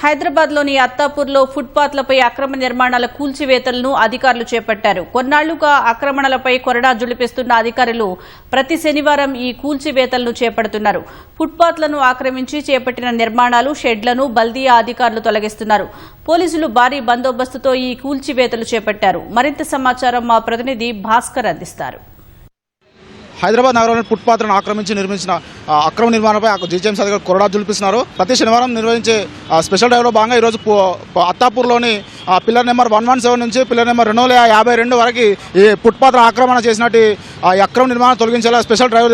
హైదరాబాద్లోని అత్తాపూర్లో ఫుట్పాత్లపై అక్రమ నిర్మాణాల కూల్చివేతలను అధికారులు చేపట్టారు. కొన్నాళ్లుగా ఆక్రమణలపై కొరడా జులిపిస్తున్న అధికారులు ప్రతి శనివారం ఈ కూల్చివేతలను చేపడుతున్నారు. ఫుట్పాత్లను ఆక్రమించి చేపట్టిన నిర్మాణాలు, షెడ్లను బల్దియా అధికారులు తొలగిస్తున్నారు. పోలీసులు భారీ బందోబస్తుతో ఈ కూల్చివేతలు చేపట్టారు. మరింత సమాచారం మా ప్రతినిధి భాస్కర్ అందిస్తారు. హైదరాబాద్ నగరంలో ఫుట్పాత్లను ఆక్రమించి నిర్మించిన అక్రమ నిర్మాణంపై జీజీఎంసీ అధికారులు కొరడా జులిపిస్తున్నారు. ప్రతి శనివారం నిర్వహించే స్పెషల్ డ్రైవ్లో భాగంగా ఈరోజు అత్తాపూర్లోని పిల్లర్ నెంబర్ 117 నుంచి పిల్లర్ నెంబర్ 252 వరకు ఈ ఫుట్పాత్ల ఆక్రమణ చేసినట్టు ఈ అక్రమ నిర్మాణం తొలగించేలా స్పెషల్ డ్రైవ్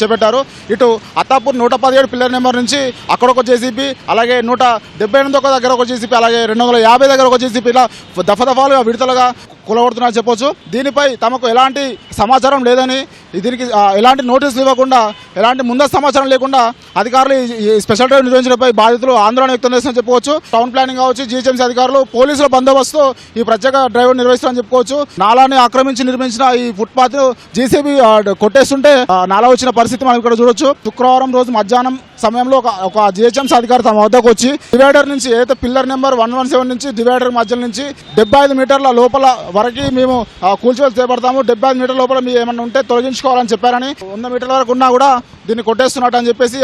చేపట్టారు. ఇటు అత్తాపూర్ 117 పిల్లర్ నెంబర్ నుంచి అక్కడ ఒక జేసీపీ, అలాగే 178 దగ్గర ఒక జేసీపీ, అలాగే 250 దగ్గర ఒక జేసీపీ, ఇలా దఫాలుగా విడతలుగా కూలగొడుతున్నారని చెప్పొచ్చు. దీనిపై తమకు ఎలాంటి సమాచారం లేదని, దీనికి ఎలాంటి నోటీసులు ఇవ్వకుండా, ఎలాంటి ముందస్తు సమాచారం లేకుండా అధికారులు ఈ స్పెషల్ డ్రైవ్ నిర్వహించడంపై బాధితులు ఆందోళన వ్యక్తం చేస్తారని చెప్పుకోవచ్చు. టౌన్ ప్లానింగ్ కావచ్చు, జీహెచ్ఎంసీ అధికారులు, పోలీసుల బందోబస్తు ఈ ప్రత్యేక డ్రైవ్ నిర్వహిస్తారని చెప్పుకోవచ్చు. నాలాని ఆక్రమించి నిర్మించిన ఈ ఫుట్పాత్ జేసీబీ కొట్టేస్తుంటే నాలా వచ్చిన పరిస్థితి మనం ఇక్కడ చూడొచ్చు. శుక్రవారం రోజు మధ్యాహ్నం సమయంలో ఒక జీహెచ్ఎంసీ అధికారి తమ వద్దకు వచ్చి డివైడర్ నుంచి, ఏదైతే పిల్లర్ నెంబర్ 117 నుంచి డివైడర్ మధ్య నుంచి 75 మీటర్ల లోపల వరకు మేము కూల్చివేత చేపడతాము, 75 మీటర్ల లోపల మీరు ఏమన్నా ఉంటే తొలగించుకోవాలని చెప్పారని, 100 మీటర్ల వరకు ఉన్నా కూడా దీన్ని కొట్టేస్తున్నట్టు అని చెప్పేసి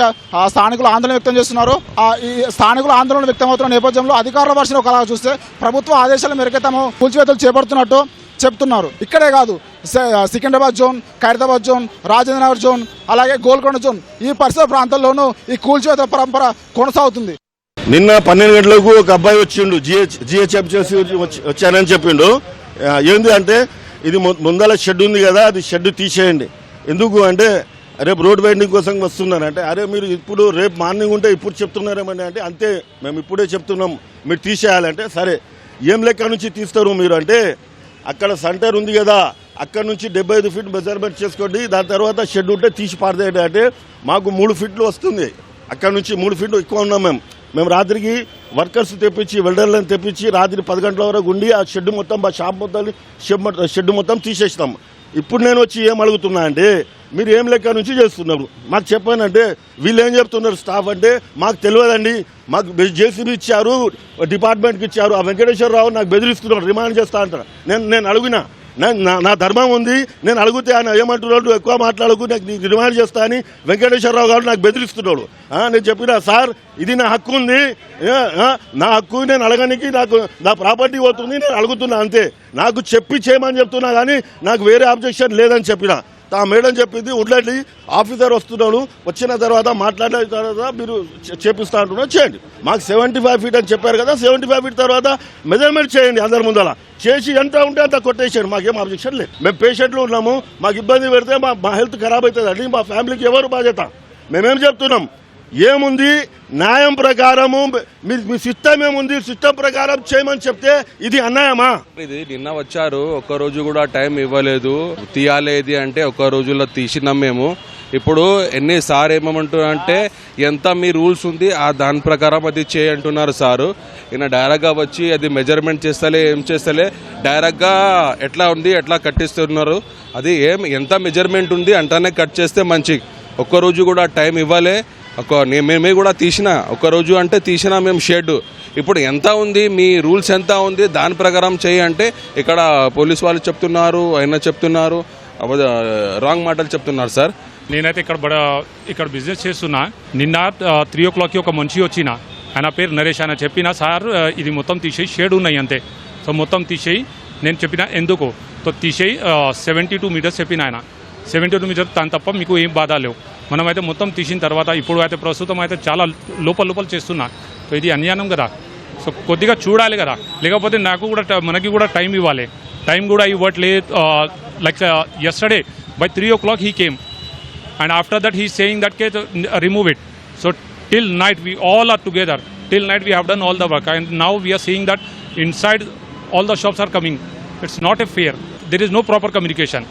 స్థానికులు ఆందోళన వ్యక్తం చేస్తున్నారు. ఈ స్థానికులు ఆందోళన వ్యక్తమవుతున్న నేపథ్యంలో అధికారుల వర్షం ఒకలా చూస్తే ప్రభుత్వ ఆదేశాల మేరకే తాము కూల్చివేతలు చేపడుతున్నట్టు చెప్తున్నారు. ఇక్కడే కాదు, Secunderabad zone, Khairatabad zone, Rajendranagar zone, అలాగే గోల్కొండ జోన్, ఈ పరిసర ప్రాంతాల్లోనూ ఈ కూల్చివేత పరంపర కొనసాగుతుంది. నిన్న 12 గంటలకు ఒక అబ్బాయి వచ్చిండు, జిహెచ్ఎంసీ వచ్చానని చెప్పిండు. ఏంది అంటే, ఇది ముందల షెడ్ ఉంది కదా, అది షెడ్ తీసేయండి. ఎందుకు అంటే, రేపు రోడ్ వైండింగ్ కోసం వస్తున్నారు అంటే, అరే మీరు ఇప్పుడు రేపు మార్నింగ్ ఉంటే ఇప్పుడు చెప్తున్నారేమని అంటే, అంతే మేము ఇప్పుడే చెప్తున్నాం మీరు తీసేయాలంటే, సరే ఏం లెక్క నుంచి తీస్తారు మీరు అంటే, అక్కడ సెంటర్ ఉంది కదా, అక్కడ నుంచి 75 ఫీట్ మెజర్మెంట్ చేసుకోండి, దాని తర్వాత షెడ్ ఉంటే తీసి పారదేయండి అంటే, మాకు 3 ఫీట్లు వస్తుంది. అక్కడ నుంచి 3 ఫీట్లు ఎక్కువ ఉన్నాం. మేము రాత్రికి వర్కర్స్ తెప్పించి, వెల్డర్లను తెప్పించి రాత్రి 10 గంటల వరకు ఉండి ఆ షెడ్ మొత్తం, ఆ షాప్ మొత్తం, షెడ్ మొత్తం తీసేసినాం. ఇప్పుడు నేను వచ్చి ఏం అడుగుతున్నా అంటే, మీరు ఏం లెక్క నుంచి చేస్తున్నారు మాకు చెప్పానంటే, వీళ్ళు ఏం చెప్తున్నారు స్టాఫ్ అంటే, మాకు తెలియదండి, మాకు జేసీబీ ఇచ్చారు, డిపార్ట్మెంట్కి ఇచ్చారు, ఆ వెంకటేశ్వరరావు నాకు బెదిరిస్తున్నాడు, రిమాండ్ చేస్తా అంటారు. నేను అడిగినా, నా ధర్మం ఉంది, నేను అడిగితే ఆయన ఏమంటున్నాడు, ఎక్కువ మాట్లాడకు, నీకు రిమాండ్ చేస్తా అని వెంకటేశ్వరరావు గారు నాకు బెదిరిస్తున్నాడు. నేను చెప్పినా, సార్ ఇది నా హక్కు ఉంది, నా హక్కు నేను అడగడానికి నా ప్రాపర్టీ పోతుంది, నేను అడుగుతున్నా అంతే, నాకు చెప్పి చేయమని చెప్తున్నా కానీ నాకు వేరే ఆబ్జెక్షన్ లేదని చెప్పిన. ఆ మేడం చెప్పింది, ఉండండి ఆఫీసర్ వస్తున్నాడు, వచ్చిన తర్వాత మాట్లాడిన తర్వాత మీరు చేపిస్తా అంటున్నారు, చేయండి. మాకు 75 ఫీట్ అని చెప్పారు కదా, 75 ఫీట్ తర్వాత మెజర్మెంట్ చేయండి, అందరి ముందర చేసి ఎంత ఉంటే అంత కొట్టేసాడు, మాకేం ఆబ్జెక్షన్ లేదు. మేము పేషెంట్లు ఉన్నాము, మాకు ఇబ్బంది పెడితే మా హెల్త్ ఖరాబ్ అవుతుందండి, మా ఫ్యామిలీకి ఎవరు బాధ్యత? మేమేం చెప్తున్నాం, ఏముంది న్యాయం ప్రకారము మీ సిస్టమ్ ఏముంది, సిస్టమ్ ప్రకారం చేయమని చెప్తే ఇది అన్యాయమా? ఇది నిన్న వచ్చారు, ఒక్క రోజు కూడా టైం ఇవ్వలేదు, తీయాలేది అంటే ఒక్క రోజులో తీసినాం మేము. ఇప్పుడు ఎన్నిసార్లు ఏమంటున్నారంటే, ఎంత మీ రూల్స్ ఉంది దాని ప్రకారం అది చేయంటున్నారు సారు. ఈయన డైరెక్ట్గా వచ్చి అది మెజర్మెంట్ చేస్తలే, ఏం చేస్తలే, డైరెక్ట్గా ఎట్లా ఉంది ఎట్లా కట్టిస్తున్నారు. అది ఎంత మెజర్మెంట్ ఉంది అంటనే కట్ చేస్తే మంచి. ఒక్కరోజు కూడా టైం ఇవ్వలే. మేమే కూడా ఒక్కరోజు అంటే తీసినా మేము షెడ్. ఇప్పుడు ఎంత ఉంది, మీ రూల్స్ ఎంత ఉంది, దాని ప్రకారం చేయి అంటే ఇక్కడ పోలీస్ వాళ్ళు చెప్తున్నారు, ఆయన చెప్తున్నారు, రాంగ్ మాటలు చెప్తున్నారు సార్. నేనైతే ఇక్కడ బిజినెస్ చేస్తున్నా. నిన్న 3 o'clockకి ఒక మనిషి వచ్చిన, ఆయన పేరు నరేష్. ఆయన చెప్పిన, సార్ ఇది మొత్తం తీసేయి, షేడ్ ఉన్నాయి అంతే, సో మొత్తం తీసేయి. నేను చెప్పిన ఎందుకు, తో తీసేయి 72 మీటర్స్ చెప్పిన ఆయన. 72 మీటర్స్ దాని తప్ప మీకు ఏం బాధ లేవు. మనమైతే మొత్తం తీసిన తర్వాత ఇప్పుడు అయితే ప్రస్తుతం అయితే చాలా లోపల చేస్తున్నా. సో ఇది అన్యాయం కదా, సో కొద్దిగా చూడాలి కదా, లేకపోతే మనకి కూడా టైం ఇవ్వాలి. టైం కూడా ఇవ్వట్లేదు. Like yesterday by 3 o'clock he came and after that he is saying that remove it. So till night we all are together, till night we have done all the work and now we are seeing that inside all the shops are coming. It's not a fair, there is no proper communication.